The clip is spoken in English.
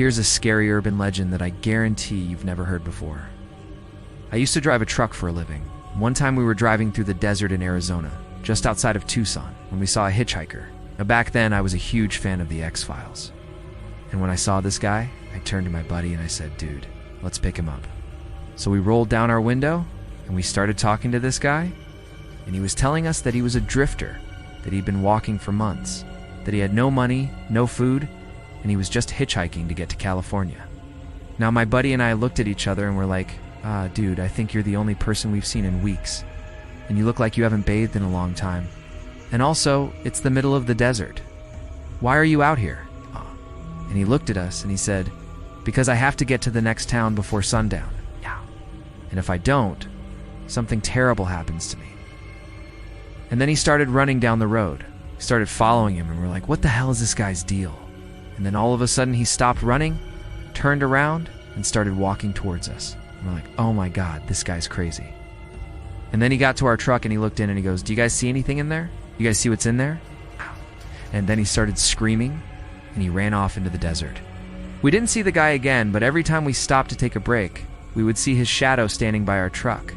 Here's a scary urban legend that I guarantee you've never heard before. I used to drive a truck for a living. One time we were driving through the desert in Arizona, just outside of Tucson, when we saw a hitchhiker. Now back then, I was a huge fan of the X-Files. And when I saw this guy, I turned to my buddy and I said, dude, let's pick him up. So we rolled down our window and we started talking to this guy, and he was telling us that he was a drifter, that he'd been walking for months, that he had no money, no food, and he was just hitchhiking to get to California. Now my buddy and I looked at each other and we're like, dude, I think you're the only person we've seen in weeks, and you look like you haven't bathed in a long time. And also, it's the middle of the desert. Why are you out here? And he looked at us and he said, because I have to get to the next town before sundown. And if I don't, something terrible happens to me. And then he started running down the road. We started following him and we're like, what the hell is this guy's deal? And then all of a sudden he stopped running, turned around, and started walking towards us. And we're like, oh my God, this guy's crazy. And then he got to our truck and he looked in and he goes, do you guys see anything in there? You guys see what's in there? And then he started screaming and he ran off into the desert. We didn't see the guy again, but every time we stopped to take a break, we would see his shadow standing by our truck.